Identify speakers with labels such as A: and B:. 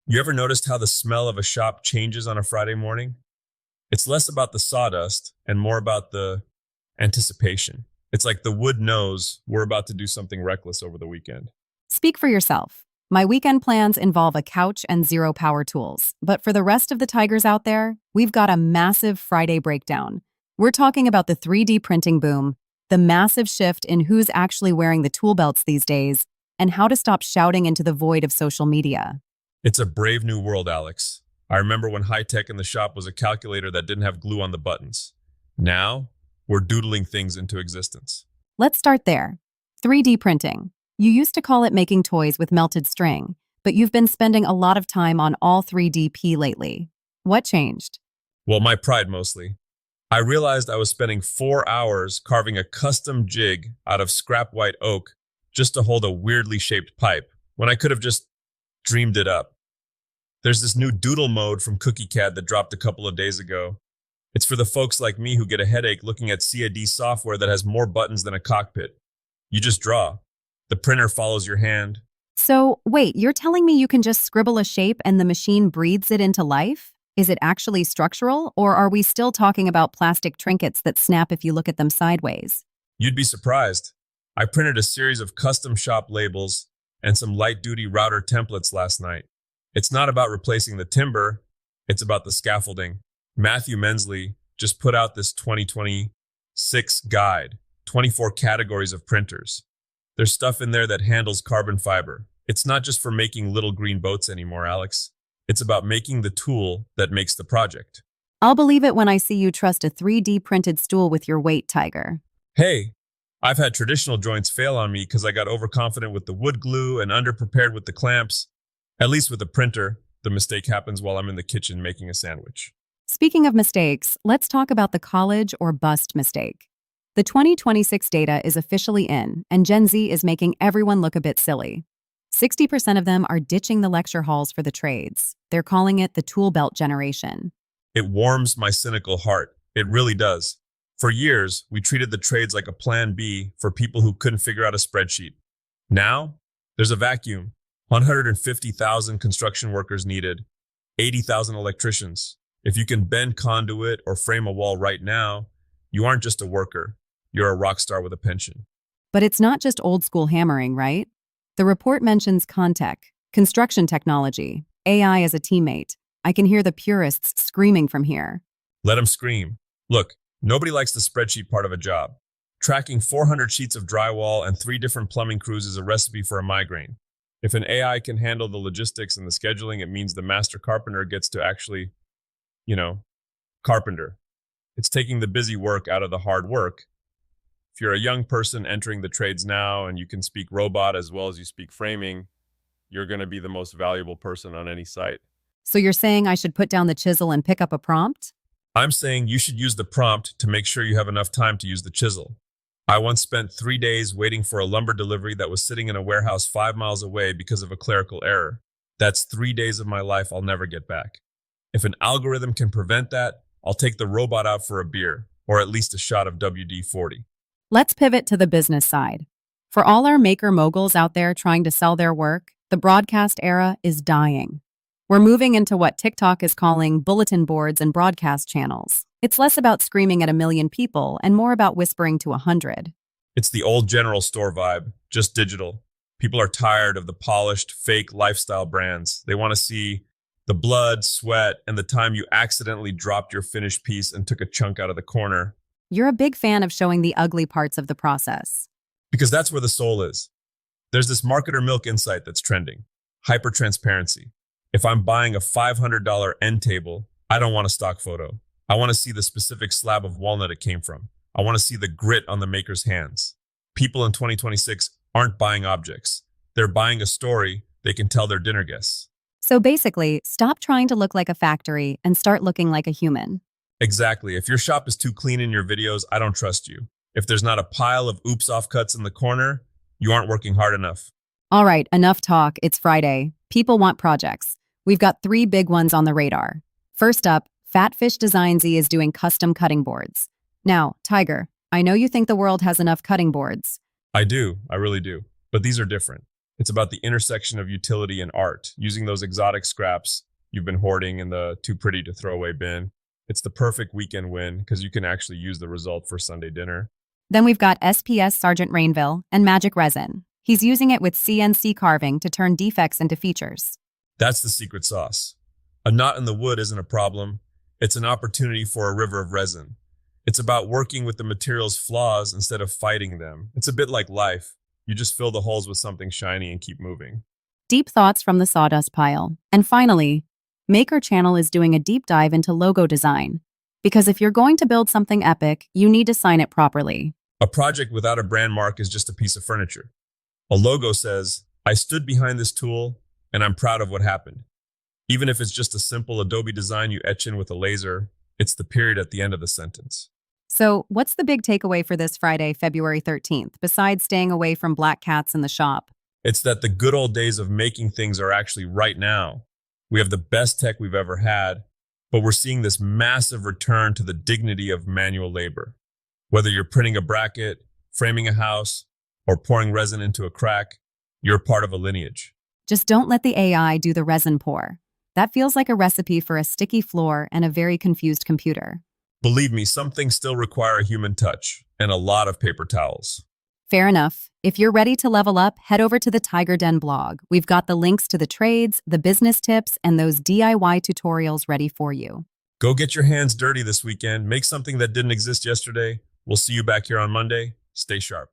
A: You ever noticed how the smell of a shop changes on a Friday morning? It's less about the sawdust and more about the anticipation. It's like the wood knows we're about to do something reckless over the weekend.
B: Speak for yourself. My weekend plans involve a couch and zero power tools. But for the rest of the tigers out there, we've got a massive Friday breakdown. We're talking about the 3D printing boom, the massive shift in who's actually wearing the tool belts these days, and how to stop shouting into the void of social media.
A: It's a brave new world, Alex. I remember when high tech in the shop was a calculator that didn't have glue on the buttons. Now, we're doodling things into existence.
B: Let's start there. 3D printing. You used to call it making toys with melted string, but you've been spending a lot of time on all 3DP lately. What changed?
A: Well, my pride mostly. I realized I was spending 4 hours carving a custom jig out of scrap white oak just to hold a weirdly shaped pipe when I could have just dreamed it up. There's this new doodle mode from CookieCAD that dropped a couple of days ago. It's for the folks like me who get a headache looking at CAD software that has more buttons than a cockpit. You just draw. The printer follows your hand.
B: So, wait, you're telling me you can just scribble a shape and the machine breathes it into life? Is it actually structural, or are we still talking about plastic trinkets that snap if you look at them sideways?
A: You'd be surprised. I printed a series of custom shop labels and some light-duty router templates last night. It's not about replacing the timber, it's about the scaffolding. Matthew Mensley just put out this 2026 guide, 24 categories of printers. There's stuff in there that handles carbon fiber. It's not just for making little green boats anymore, Alex. It's about making the tool that makes the project.
B: I'll believe it when I see you trust a 3D printed stool with your weight, Tiger.
A: Hey, I've had traditional joints fail on me because I got overconfident with the wood glue and underprepared with the clamps. At least with a printer, the mistake happens while I'm in the kitchen making a sandwich.
B: Speaking of mistakes, let's talk about the college or bust mistake. The 2026 data is officially in, and Gen Z is making everyone look a bit silly. 60% of them are ditching the lecture halls for the trades. They're calling it the Toolbelt generation.
A: It warms my cynical heart. It really does. For years, we treated the trades like a plan B for people who couldn't figure out a spreadsheet. Now, there's a vacuum. 150,000 construction workers needed, 80,000 electricians. If you can bend conduit or frame a wall right now, you aren't just a worker, you're a rock star with a pension.
B: But it's not just old school hammering, right? The report mentions Contech, construction technology, AI as a teammate. I can hear the purists screaming from here.
A: Let them scream. Look, nobody likes the spreadsheet part of a job. Tracking 400 sheets of drywall and 3 different plumbing crews is a recipe for a migraine. If an AI can handle the logistics and the scheduling, it means the master carpenter gets to actually, carpenter. It's taking the busy work out of the hard work. If you're a young person entering the trades now and you can speak robot as well as you speak framing, you're going to be the most valuable person on any site.
B: So you're saying I should put down the chisel and pick up a prompt?
A: I'm saying you should use the prompt to make sure you have enough time to use the chisel. I once spent 3 days waiting for a lumber delivery that was sitting in a warehouse 5 miles away because of a clerical error. That's 3 days of my life I'll never get back. If an algorithm can prevent that, I'll take the robot out for a beer, or at least a shot of WD-40.
B: Let's pivot to the business side. For all our maker moguls out there trying to sell their work, the broadcast era is dying. We're moving into what TikTok is calling bulletin boards and broadcast channels. It's less about screaming at 1 million people and more about whispering to 100.
A: It's the old general store vibe, just digital. People are tired of the polished, fake lifestyle brands. They want to see the blood, sweat, and the time you accidentally dropped your finished piece and took a chunk out of the corner.
B: You're a big fan of showing the ugly parts of the process.
A: Because that's where the soul is. There's this marketer milk insight that's trending. Hyper-transparency. If I'm buying a $500 end table, I don't want a stock photo. I want to see the specific slab of walnut it came from. I want to see the grit on the maker's hands. People in 2026 aren't buying objects. They're buying a story they can tell their dinner guests.
B: So basically, stop trying to look like a factory and start looking like a human.
A: Exactly. If your shop is too clean in your videos, I don't trust you. If there's not a pile of oops offcuts in the corner, you aren't working hard enough.
B: All right, enough talk. It's Friday. People want projects. We've got 3 big ones on the radar. First up, Fatfish Design Z is doing custom cutting boards. Now, Tiger, I know you think the world has enough cutting boards.
A: I do. I really do. But these are different. It's about the intersection of utility and art, using those exotic scraps you've been hoarding in the too pretty to throw away bin. It's the perfect weekend win because you can actually use the result for Sunday dinner.
B: Then we've got SPS Sergeant Rainville and Magic Resin. He's using it with CNC carving to turn defects into features.
A: That's the secret sauce. A knot in the wood isn't a problem. It's an opportunity for a river of resin. It's about working with the material's flaws instead of fighting them. It's a bit like life. You just fill the holes with something shiny and keep moving.
B: Deep thoughts from the sawdust pile. And finally, Maker Channel is doing a deep dive into logo design. Because if you're going to build something epic, you need to sign it properly.
A: A project without a brand mark is just a piece of furniture. A logo says, I stood behind this tool and I'm proud of what happened. Even if it's just a simple Adobe design you etch in with a laser, it's the period at the end of the sentence.
B: So, what's the big takeaway for this Friday, February 13th, besides staying away from black cats in the shop?
A: It's that the good old days of making things are actually right now. We have the best tech we've ever had, but we're seeing this massive return to the dignity of manual labor. Whether you're printing a bracket, framing a house, or pouring resin into a crack, you're part of a lineage.
B: Just don't let the AI do the resin pour. That feels like a recipe for a sticky floor and a very confused computer.
A: Believe me, some things still require a human touch and a lot of paper towels.
B: Fair enough. If you're ready to level up, head over to the TigerDen blog. We've got the links to the trades, the business tips, and those DIY tutorials ready for you.
A: Go get your hands dirty this weekend. Make something that didn't exist yesterday. We'll see you back here on Monday. Stay sharp.